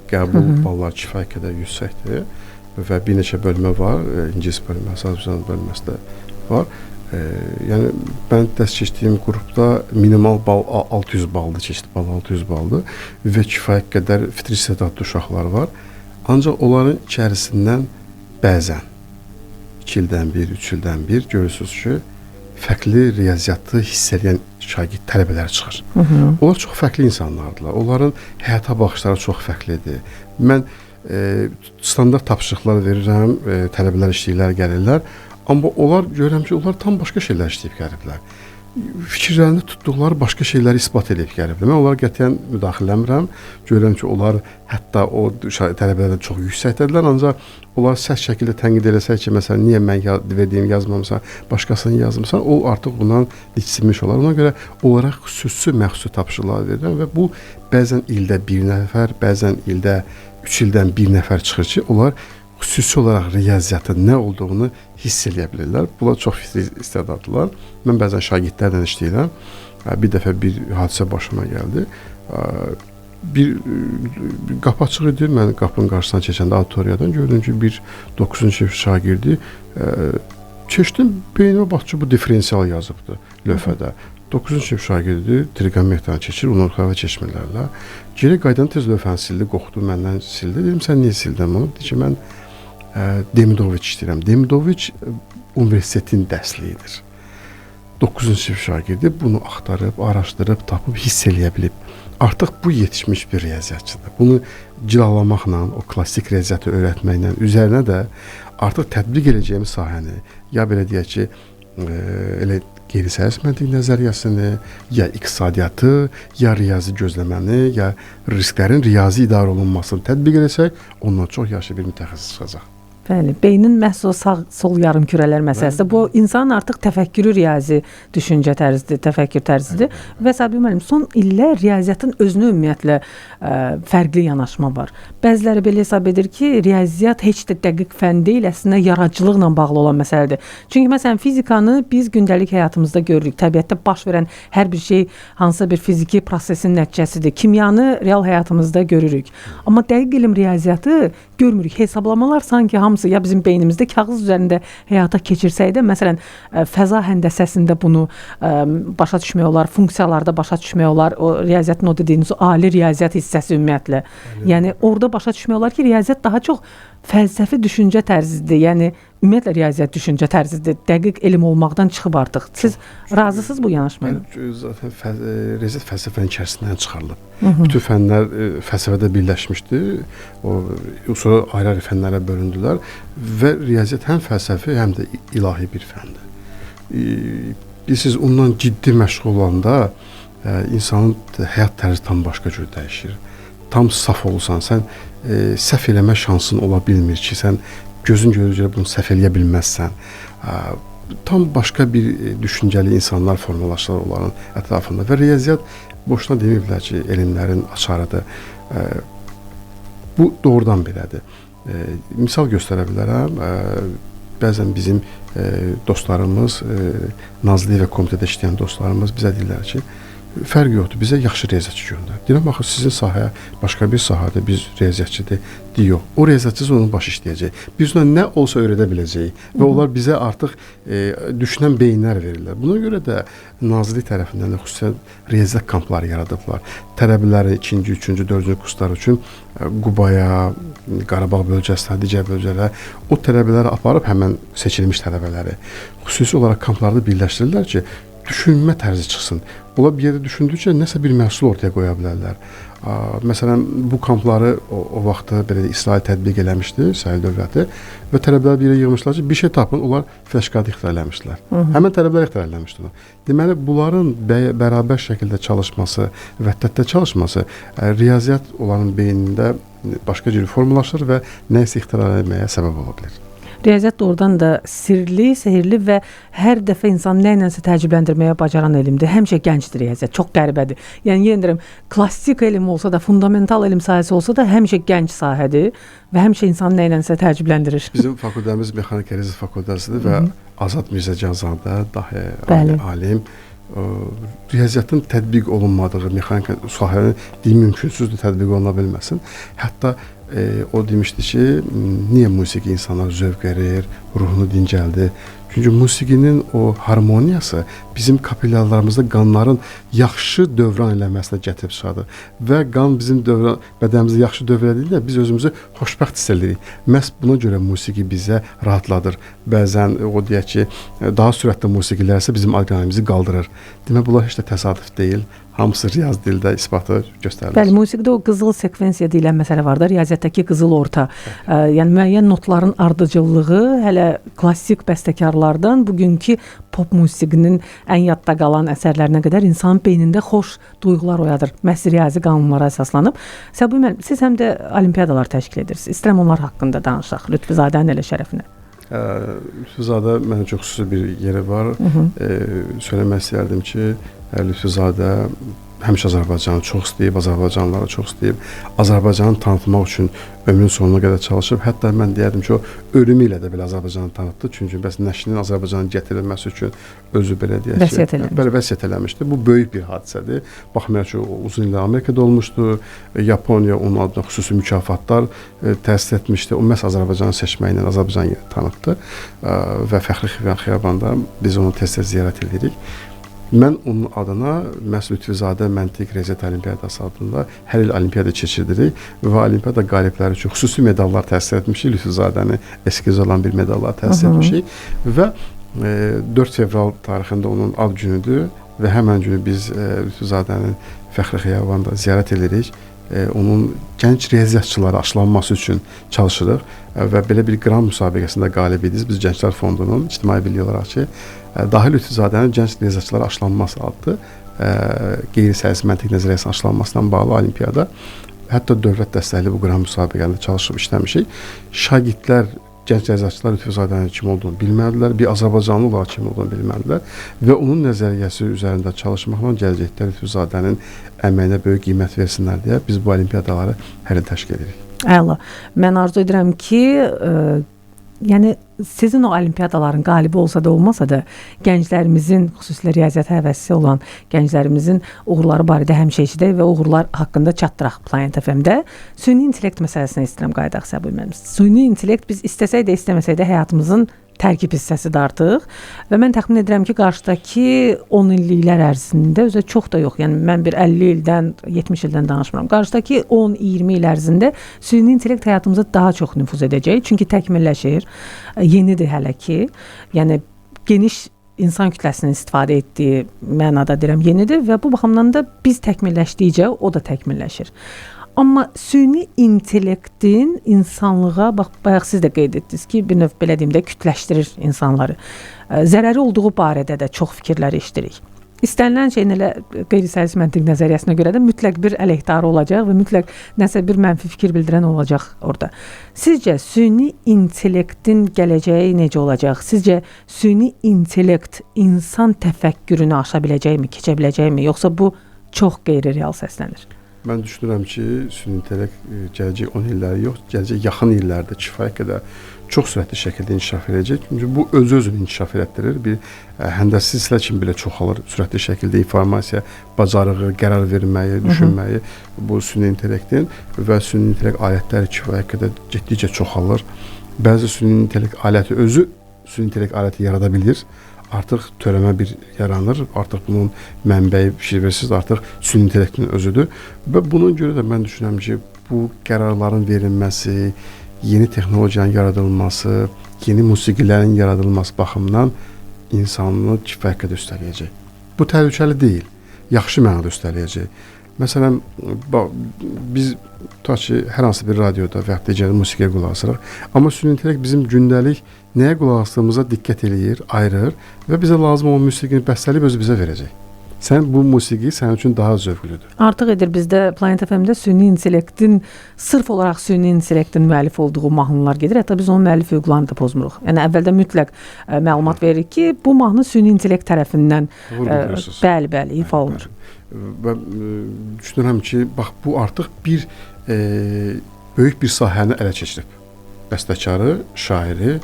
qəbul balları kifayət qədər yüksəkdir və bir neçə bölmə var. İngilis bölmə, Azərbaycan bölməsi də var. Yəni mən dərs keçdiyim qrupda minimal bal 600 baldır, keçdi bal 600 baldır və kifayət qədər fitri istedadlı uşaqlar var. Ancaq onların içərisindən bəzən 2 ildən bir, 3 ildən bir görürsünüz ki, fərqli riyaziyyatı hiss edən şagird tələbələr çıxır. Onlar çox fərqli insanlardılar. Onların həyata baxışları çox fərqlidir. Mən standart tapşırıqlar verirəm, tələbələr işləyirlər, gəlirlər. Amma onlar görürəm ki, onlar tam başqa şeylər işləyib gəliblər. Fikirlərində tutduqları başqa şeyləri isbat edib gəliblər. Mən onlara qətiyyən müdaxiləmirəm. Görürəm ki, onlar hətta o tələbələrdən çox yüksəkdədirlər, ancaq onlar sərt şəkildə tənqid eləsək ki, məsələn, niyə mən verdiyim yazmamısan, başqasını yazmısan, o artıq bundan diksinmiş olar. Ona görə onlara xüsusi məxsus tapşırıqlar verirəm və bu bəzən ildə bir nəfər, bəzən ildə 3 ildən bir nəfər çıxır ki, onlar xüsusi olaraq riyaziyyatın nə olduğunu hiss edə bilirlər. Bunlar çox istedadlılar. Mən bəzən şagirdlərlə işləyirəm. Bir dəfə bir hadisə başıma gəldi. bir qapı açıq idi. Mən qapının qarşısına keçəndə auditoriyadan gördüm ki, bir 9-cu sinif şagirdi keçdim, beynimə baxdı ki, bu diferensial yazıbdı lövhədə. 9-cu sinif şagirdi, trigonometriyanı keçir, unurxava keçmirlərlə. Geri qaydan tez lövhəni sildi, qoxdu, məndən sildi. Dedim, sən niyə sildin bunu? Dedi ki, mən Demidoviç istəyirəm. Demidoviç universitetin dərsliyidir. 9-cu sinif şagirdi bunu axtarıb, araşdırıb, tapıb, hiss eləyə bilib. Artıq bu yetişmiş bir riyaziyyatçıdır. Bunu cilalamaqla, o klassik riyaziyyatı öyrətməklə, üzərinə də artıq tətbiq edəcəyimiz sahəni, ya belə deyək ki, elə qeyri-sərvis məntiq nəzəriyyəsini, ya iqtisadiyyatı, ya riyazi gözləməni, ya risklərin riyazi idarə olunmasını tətbiq edəcək, ondan çox yaşlı bir mütəxəssis çıxacaq. Bəli, beynin məhz o sağ-sol yarımkürələr məsələsidir. Bu insanın artıq təfəkkürü riyazi düşüncə tərzidir, təfəkkür tərzidir və Səbih müəllim, son illər riyaziyyatın özünə ümumiyyətlə fərqli yanaşma var. Bəziləri belə hesab edir ki, riyaziyyat heç də dəqiq fən deyil, əslində yaradıcılıqla bağlı olan məsələdir. Çünki məsələn fizikanı biz gündəlik həyatımızda görürük. Təbiətdə baş verən hər bir şey hansısa bir fiziki prosesin nəticəsidir. Kimyanı real həyatımızda görürük. Amma dəqiq elm riyaziyyatı görmürük. Hesablamalar sanki hamısı ya bizim beynimizdə kağız üzərində həyata keçirsək də, məsələn, fəza həndəsəsində bunu başa düşmək olar, funksiyalarda başa düşmək olar, o riyaziyyatın o dediyiniz o ali riyaziyyat hissəsi ümumiyyətlə. Yəni orada başa düşmək olar ki, riyaziyyat daha çox fəlsəfi düşüncə tərzidir. Yəni ümumiyyətlə riyaziyyat düşüncə tərzidir. Dəqiq elm olmaqdan çıxıb artıq. Siz razısınız bu yanaşmaya? Zaten riyaziyyat fəlsəfənin içərisindən çıxarılıb. Bütün fənlər fəlsəfədə birləşmişdi. Sonra ayrı-ayrı fənlərə bölündülər və riyaziyyat həm fəlsəfi, həm də ilahi bir fəndir. Siz ondan ciddi məşğul olanda insanın həyat tərzi tam başqa cür dəyişir. Tam saf olsan, sən səhv eləmə şansın ola bilmir ki, sən gözün görəcək bunu səhv eləyə bilməzsən. Tam başqa bir düşüncəli insanlar formalaşırlar onların ətrafında və riyaziyyat boşuna deməyiblər ki, elmlərin açarıdır. Bu doğrudan belədir. Misal göstərə bilərəm. Bəzən bizim dostlarımız, Nazlı və komitədə işləyən dostlarımız bizə deyirlər ki, fərq yoxdur, bizə yaxşı riyaziyyatçı göndər. Deyirəm, baxın, sizin sahəyə başqa bir sahədə biz riyaziyyatçıdır, deyir. O riyaziyyatçısı onun başı işləyəcək. Biz ona nə olsa öyrədə biləcəyik və onlar bizə artıq düşünən beyinlər verirlər. Buna görə də Nazirlik tərəfindən də xüsusən riyaziyyat kampları yaradıblar. Tələbələri 2-ci, 3-cü, 4-cü kurslar üçün Qubaya, Qarabağ bölgəsinə, digər bölgələrə o tələbələri aparıb həmən seçilmiş tələbələri xüsusi olaraq kamplarda birləşdirirlər ki, düşünmə tərzi çıxsın. Onlar bir yerdə düşündükcə nəsə bir məhsul ortaya qoya bilərlər. Məsələn, bu kampları o vaxtda belə İsrail tətbiq eləmişdi, İsrail dövləti və tələbələr bir yerə yığmışlar ki, bir şey tapın, onlar fləşkadı ixtira eləmişdilər. Həmən tələbələr ixtira eləmişdilər. Deməli, bunların bərabər şəkildə çalışması, vəhdətdə çalışması riyaziyyat onların beynində başqa cür formalaşır və nəyisə ixtira etməyə səbəb ola bilər. Riyaziyyat doğrudan da sirli, sehirli və hər dəfə insanı nə ilənsə təəccübləndirməyə bacaran elmdir. Həmişə gəncdir riyaziyyat, çox qəribədir. Yəni, yenə deyirəm, klassik elm olsa da, fundamental elm sahəsi olsa da, həmişə gənc sahədir və həmişə insanı nə ilənsə təəccübləndirir. Bizim fakültəmiz mexanik riyaziyyat fakültəsidir və Azad Mirzəcanzadə, dahi alim, riyaziyyatın tətbiq olunmadığı mexanik sahənin mümkünsüzdür, tətbiq oluna bilməsin. Hətta o demişdi ki, niyə musiqi insanlara zövq verir, ruhunu dincəldir? Çünki musiqinin o harmoniyası bizim kapillarlarımızda qanların yaxşı dövran eləməsinə gətirib çıxardır. Və qan bizim bədənimizdə yaxşı dövr edildiyində biz özümüzü xoşbəxt hiss edirik. Məhz buna görə musiqi bizə rahatladır. Bəzən o deyək ki, daha sürətli musiqilərsə bizim orqanizmimizi qaldırır. Demək, bunlar heç də təsadüf deyil. Hamısı riyazi dildə isbatı göstərilir. Bəli, musiqidə o qızıl sekvensiya deyilən məsələ var da, riyaziyyatdakı qızıl orta. Yəni müəyyən notların ardıcıllığı hələ klassik bəstəkarlardan bugünkü pop musiqinin ən yadda qalan əsərlərinə qədər insanın beynində xoş duyğular oyadır. Məhz riyazi qanunlara əsaslanıb. Səbih müəllim, siz həm də olimpiadalar təşkil edirsiniz. İstərəm onlar haqqında danışaq, Lütfuzadənin elə şərəfinə. Lütfüzadə mənim çox xüsusi bir yeri var. Söyləmək istəyərdim ki, Lütfüzadə həmişə Azərbaycanı çox istəyib, Azərbaycanlıları çox istəyib, Azərbaycanı tanıtmaq üçün ömrün sonuna qədər çalışıb. Hətta mən deyərdim ki, o ölümü ilə də belə Azərbaycanı tanıtdı. Çünki bəs nəşinin Azərbaycanın gətirilməsi üçün özü belə deyək ki, belə vəsiyyət eləmişdi. Bu böyük bir hadisədir. Baxmayaraq ki, o uzun illər Amerikada olmuşdu. Yaponiya onun adına xüsusi mükafatlar təsis etmişdi. O məhz Azərbaycanı seçməklə Azərbaycanı tanıtdı və Fəxri Xiyabanda biz onu tez-tez ziyarət edirik. Mən onun adına məhz Lütfüzadə Məntiq Riyaziyyat Olimpiyadası adında hər il olimpiyada keçiririk və olimpiyada qalibləri üçün xüsusi medallar təsis etmişik. Lütfuzadəni eskiz olan bir medallar təsis etmişik və 4 fevral tarixində onun ad günüdür və həmən günü biz Lütfuzadənin Fəxri Xiyabanda ziyarət edirik. Onun gənc riyaziyyatçılara aşılanması üçün çalışırıq və belə bir qram müsabiqəsində qalib idik. Biz Gənclər Fondunun ictimai birliyi olaraq ki, Dahi Lütfuzadənin gənc riyaziyyatçılara aşılanması adlı qeyri-siyasi məntiq nəzəriyyəsinin aşılanmasına bağlı olimpiyada hətta dövlət dəstəkli bu qram müsabiqəsində çalışıb işləmişik. Şagirdlər, gənc riyaziyyatçılar Lütfuzadənin kim olduğunu bilmədilər, bir Azərbaycanlı olaraq kim olduğunu bilmədilər və onun nəzəriyyəsi üzərində çalışmaqla gələcəkdə Lütfuzadənin əməyinə böyük qiymət versinlər deyə biz bu olimpiyadaları hər il təşkil edirik. Əla. Mən arzu edirəm ki, yəni sizin o olimpiyadaların qalibi olsa da olmasa da gənclərimizin, xüsusilə riyaziyyat həvəsi olan gənclərimizin uğurları barədə həmişə eşidək və uğurlar haqqında çatdıraq Planet FM-də. Süni intellekt məsələsinə istəyirəm qayıdaq səbəb mənim. Süni intellekt biz istəsək də istəməsək də həyatımızın tərkib hissəsidir artıq və mən təxmin edirəm ki, qarşıdakı 10 illiklər ərzində özə çox da yox, yəni mən bir 50 ildən, 70 ildən danışmıram. Qarşıdakı 10-20 il ərzində süni intellekt həyatımıza daha çox nüfuz edəcək, çünki təkmilləşir, yenidir hələ ki, yəni geniş insan kütləsinin istifadə etdiyi mənada deyirəm yenidir və bu baxımdan da biz təkmilləşdikcə o da təkmilləşir. Amma süni intellektin insanlığa, bax, bayaq siz də qeyd etdiniz ki, bir növ belə deyim də kütləşdirir insanları. Zərəri olduğu barədə də çox fikirlər eşidirik. İstənilən şeyin elə qeyri-siyasi məntiq nəzəriyyəsinə görə də mütləq bir əleyhdarı olacaq və mütləq nəsə bir mənfi fikir bildirən olacaq orada. Sizcə süni intellektin gələcəyi necə olacaq? Sizcə süni intellekt insan təfəkkürünü aşa biləcəkmi, keçə biləcəkmi, yoxsa bu çox qeyri-real səslənir? Mən düşünürəm ki, süni intellekt gələcək 10 illəri yox, gələcək yaxın illərdə kifayət qədər çox sürətli şəkildə inkişaf edəcək. Çünki bu özünü inkişaf etdirir. Bir həndəsi silsilər kimi belə çoxalır sürətli şəkildə informasiya bacarığı, qərar verməyi, düşünməyi bu süni intellektin və süni intellekt alətləri kifayət qədər getdikcə çoxalır. Bəzi süni intellekt aləti özü süni intellekt aləti yarada bilir. Artıq törəmə bir yaranır. Artıq bunun mənbəyi fikirversiz artıq süni intellektin özüdür. Və buna görə də mən düşünürəm ki, bu qərarların verilməsi, yeni texnologiyanın yaradılması, yeni musiqilərin yaradılması baxımından insanlığı kifayət qədər üstələyəcək. Bu təhlükəli deyil. Yaxşı mənada üstələyəcək. Məsələn, biz tutaq ki, hər hansı bir radioda və ya digər musiqiyə qulaq asırıq. Amma süni intellekt bizim gündəlik nəyə qulaq asdığımıza diqqət eləyir, ayırır və bizə lazım olan musiqini bəstələyib özü bizə verəcək. Bu musiqi sənin üçün daha zövqlüdür. Artıq edir bizdə Planet FM-də süni intellektin, sırf olaraq süni intellektin müəllif olduğu mahnılar gedir. Hətta biz onun müəllif hüquqlarını da pozmuruq. Yəni əvvəldə mütləq məlumat veririk ki, bu mahnı süni intellekt tərəfindən bəli, ifa olunur. Və düşünürəm ki, bax bu artıq bir böyük bir sahəni ələ keçirib. Bəstəkarı, şairi,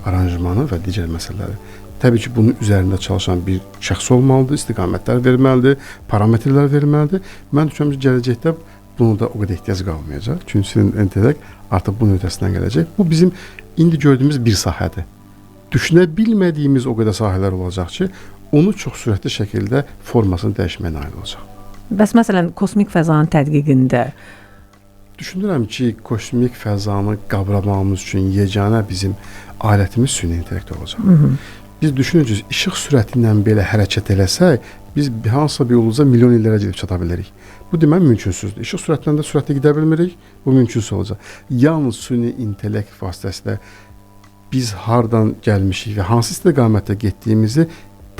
aranjmanı və digər məsələləri. Təbii ki, bunun üzərində çalışan bir şəxs olmalıdır, istiqamətlər verməlidir, parametrlər verməlidir. Mən düşünürəm ki, gələcəkdə bunu da o qədər ehtiyac qalmayacaq. Çünki süni intellekt artıq bunun ötəsindən gələcək. Bu bizim indi gördüyümüz bir sahədir. Düşünə bilmədiyimiz o qədər sahələr olacaq ki, onu çox sürətli şəkildə formasını dəyişməyə nail olacaq. Bəs məsələn, kosmik fəzanın tədqiqində düşünürəm ki, kosmik fəzanı qavramamız üçün yeganə bizim alətimiz süni intellekt olacaq. Biz düşünürük, işıq sürəti ilə belə hərəkət eləsək, biz hansısa bir ulduza milyon illərə gedib çata bilərik. Bu demək mümkünsüzdür. İşıq sürətindən də sürətlə gedə bilmirik, bu mümkünsüz olacaq. Yalnız süni intellekt vasitəsilə biz hardan gəlmişik və hansı istiqamətdə getdiyimizi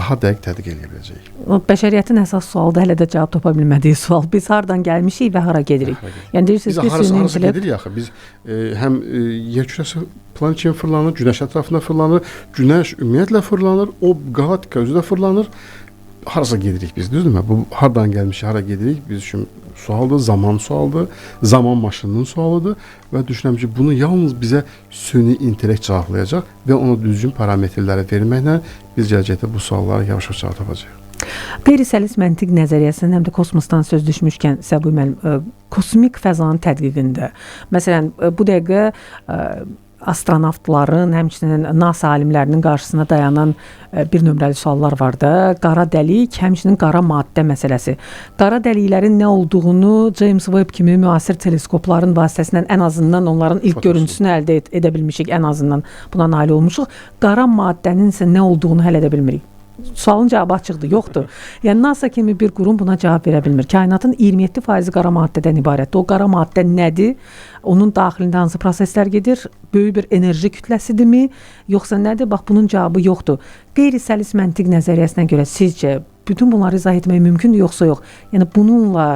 daha dəqiq tədqiq edə biləcəyik. Bəşəriyyətin əsas sualıdır, hələ də cavab tapa bilmədiyi sual. Biz hardan gəlmişik və hara gedirik? Yəni deyirsiniz ki, süni intellekt gedirik axı. Biz həm yer kürəsi planet kimi fırlanır, günəş ətrafında fırlanır, günəş ümumiyyətlə fırlanır, o qalaktika özü də fırlanır. harasa gedirik biz, düzdürmü? Bu hardan gəlmiş, hara gedirik biz üçün sualdır, zaman sualdır, zaman maşınının sualıdır və düşünürəm ki, bunu yalnız bizə süni intellekt cavablayacaq və ona düzgün parametrləri verməklə biz gələcəkdə bu suallara yavaş-yavaş cavab tapacağıq. Qeyri-səlis məntiq nəzəriyyəsindən həm də kosmosdan söz düşmüşkən Səbuhi müəllim, kosmik fəzanın tədqiqində, məsələn, bu dəqiqə astronavtların, həmçinin NASA alimlərinin qarşısına dayanan bir nömrəli suallar var da. Qara dəlik, həmçinin qara maddə məsələsi. Qara dəliklərin nə olduğunu James Webb kimi müasir teleskopların vasitəsilə ən azından onların ilk görüntüsünü əldə edə bilmişik, ən azından buna nail olmuşuq. Qara maddənin isə nə olduğunu hələ edə bilmirik. Sualın cavabı açıqdır, yoxdur. Yəni NASA kimi bir qurum buna cavab verə bilmir. Kainatın 27% qara maddədən ibarətdir. O qara maddə nədir? Onun daxilində hansı proseslər gedir? Böyük bir enerji kütləsidirmi? Yoxsa nədir? Bax, bunun cavabı yoxdur. Qeyri-səlis məntiq nəzəriyyəsinə görə sizcə bütün bunları izah etmək mümkündür, yoxsa yox? Yəni bununla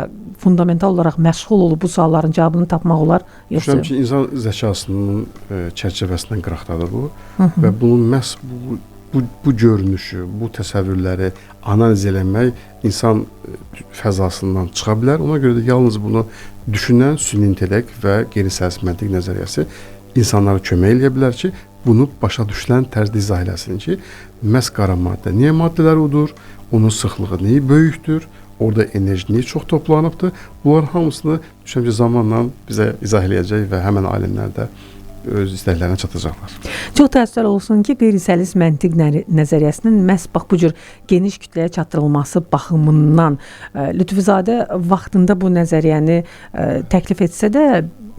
fundamental olaraq məşğul olub bu sualların cavabını tapmaq olar, yoxsa yox? Düşünürəm ki, insan zəkasının çərçivəsindən qıraqdadır bu və bunun məhz bu görünüşü, bu təsəvvürləri analiz eləmək insan fəzasından çıxa bilər. Ona görə də yalnız bunu düşünən süni intellekt və qeyri-səlis məntiq nəzəriyyəsi insanlara kömək eləyə bilər ki, bunu başa düşülən tərzdə izah eləsin ki, məhz qara maddə niyə maddələr odur, onun sıxlığı niyə böyükdür, orada enerji niyə çox toplanıbdır. Bunların hamısını düşünürəm ki, zamanla bizə izah eləyəcək və həmən alimlər də öz istəklərinə çatacaqlar. Çox təəssüflər olsun ki, qeyri-səlis məntiq nəzəriyyəsinin məhz bax bu cür geniş kütləyə çatdırılması baxımından Lütfüzadə vaxtında bu nəzəriyyəni təklif etsə də,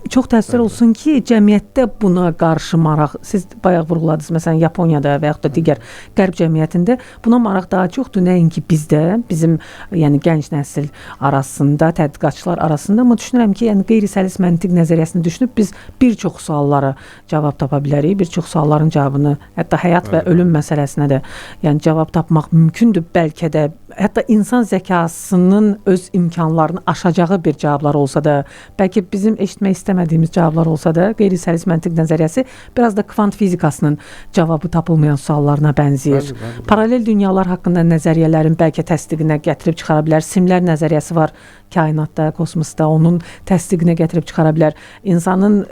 çox təəssüflər olsun ki, cəmiyyətdə buna qarşı maraq, siz bayaq vurğuladınız, məsələn, Yaponiyada və yaxud da digər qərb cəmiyyətində buna maraq daha çoxdur, nəinki bizdə, bizim yəni gənc nəsil arasında, tədqiqatçılar arasında, amma düşünürəm ki, yəni qeyri-səlis məntiq nəzəriyyəsini düşünüb biz bir çox suallara cavab tapa bilərik, bir çox sualların cavabını, hətta həyat və ölüm məsələsinə də yəni cavab tapmaq mümkündür, bəlkə də hətta insan zəkasının öz imkanlarını aşacağı bir cavablar olsa da, bəlkə bizim eşitmək istəmədiyimiz cavablar olsa da, qeyri-səlis məntiq nəzəriyyəsi biraz da kvant fizikasının cavabı tapılmayan suallarına bənzəyir. Paralel dünyalar haqqında nəzəriyyələrin bəlkə təsdiqinə gətirib çıxara bilər. Simlər nəzəriyyəsi var kainatda, kosmosda, onun təsdiqinə gətirib çıxara bilər. İnsanın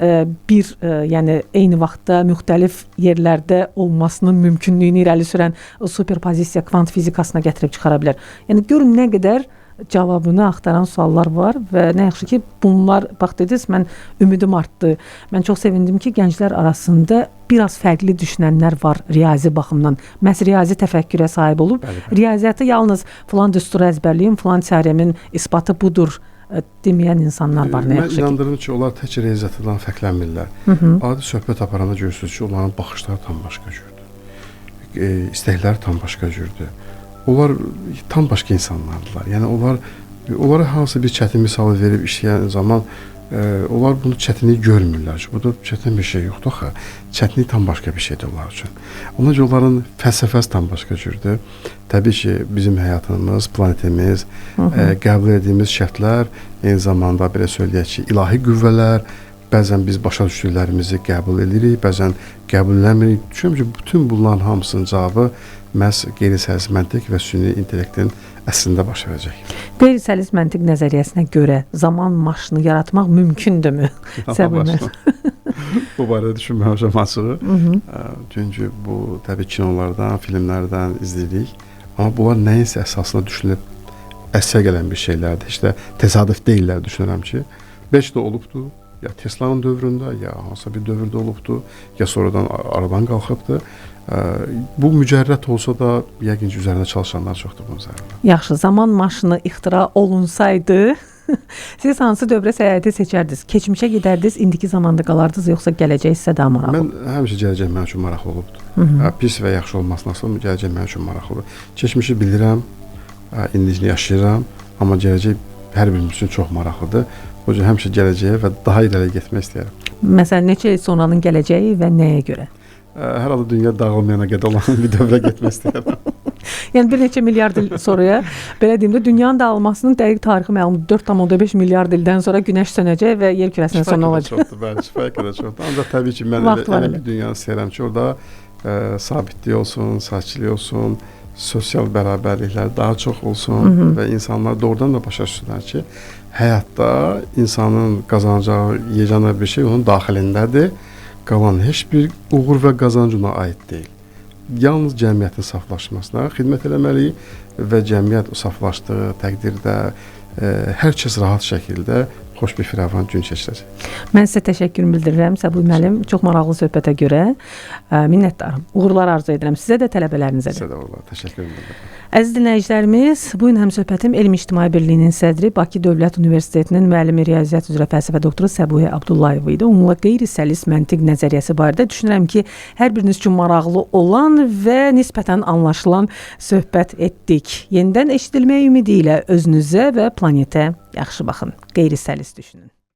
yəni eyni vaxtda müxtəlif yerlərdə olmasının mümkünlüyünü irəli sürən o superpozisiya kvant fizikasına gətirib çıxara bilər. Yəni görün nə qədər cavabını axtaran suallar var və nə yaxşı ki, bunlar, bax dediniz, mən ümidim artdı. Mən çox sevindim ki, gənclər arasında biraz fərqli düşünənlər var riyazi baxımdan. Məhz riyazi təfəkkürə sahib olub, riyaziyyatı yalnız filan düsturu əzbərləyim, filan teoremin isbatı budur deməyən insanlar var, nə yaxşı ki. Mən inandırım ki, onlar tək riyaziyyatdan fərqlənmirlər. Adi söhbət aparanda görürsünüz ki, onların baxışları tam başqa cürdür. İstəkləri tam başqa cürdür. Onlar tam başqa insanlardılar. Yəni onlara hansı bir çətin misalı verib işləyən zaman onlar bunu çətinliyi görmürlər ki, burada çətin bir şey yoxdur axı. Çətinlik tam başqa bir şeydir onlar üçün. Ona görə onların fəlsəfəsi tam başqa cürdür. Təbii ki, bizim həyatımız, planetimiz, qəbul etdiyimiz şərtlər, eyni zamanda belə söyləyək ki, ilahi qüvvələr, bəzən biz başa düşdüklərimizi qəbul edirik, bəzən qəbul eləmirik. Düşünürəm ki, bütün bunların hamısının cavabı məhz qeyri-səlis məntiq və süni intellektin əslində baş verəcək. Qeyri-səlis məntiq nəzəriyyəsinə görə zaman maşını yaratmaq mümkündürmü? Bu barədə düşünməmişəm açığı. Çünki bu təbii kinolardan, filmlərdən izləyirik. Amma bunlar nəyinsə əsasında düşünülüb əsər gələn bir şeylərdir. İşte təsadüf deyirlər, düşünürəm ki. Bəlkə də olubdur. Ya Tesla'nın dövründə, ya hansısa bir dövrdə olubdur, ya sonradan aradan qalxıbdır. Bu mücərrət olsa da, yəqin ki, üzərində çalışanlar çoxdur bunun üzərində. Yaxşı, zaman maşını ixtira olunsaydı, siz hansı dövrə səyahəti seçərdiniz? Keçmişə gedərdiniz, indiki zamanda qalardınız, yoxsa gələcək sizə daha maraqlı? Mən həmişə gələcək mənim üçün maraqlı olubdur. Pis və yaxşı olmasına asıl gələcək mənim üçün maraqlıdır. Keçmişi bilirəm, indicini yaşayıram, amma gələcək hər birimiz üçün çox maraqlıdır. O yüzden həmişə gələcəyə və daha irəli getmək istəyirəm. Məsələn, neçə il sonranın gələcəyi və nəyə görə? Hər halda dünya dağılmayana qədər olan bir dövrə getmək istəyirəm. Yəni bir neçə milyard il sonraya, belə deyim də, dünyanın dağılmasının dəqiq tarixi məlumdur. 4,5 milyard ildən sonra günəş sönəcək və yer kürəsinin sonu olacaq. Çoxdur, bəli, kifayət qədər çoxdur. Ancaq təbii ki, mən elə bir dünyanı istəyirəm ki, orada sabitlik olsun, sakitlik olsun, sosial bərabərliklər daha çox olsun və insanlar doğrudan da başa düşsünlər ki, həyatda insanın qazanacağı yeganə bir şey onun daxilindədir. Qalan heç bir uğur və qazanc ona aid deyil. Yalnız cəmiyyətin saflaşmasına xidmət eləməliyik və cəmiyyət saflaşdığı təqdirdə hər kəs rahat şəkildə xoş bir firavan gün keçirəcək. Mən sizə təşəkkür bildirirəm Səbuhi müəllim. Çox maraqlı söhbətə görə minnətdaram. Uğurlar arzu edirəm sizə də, tələbələrinizə də. Sizə də uğurlar. Təşəkkür edirəm. Əziz dinləyicilərimiz, bu gün həmsöhbətim Elm İctimai Birliyinin sədri, Bakı Dövlət Universitetinin müəllimi riyaziyyat üzrə fəlsəfə doktoru Səbuhi Abdullayev idi. Onunla qeyri-səlis məntiq nəzəriyyəsi barədə düşünürəm ki, hər biriniz üçün maraqlı olan və nisbətən anlaşılan söhbət etdik. Yenidən eşidilməyə ümidi ilə özünüzə və planetə yaxşı baxın. Qeyri-səlis düşünün.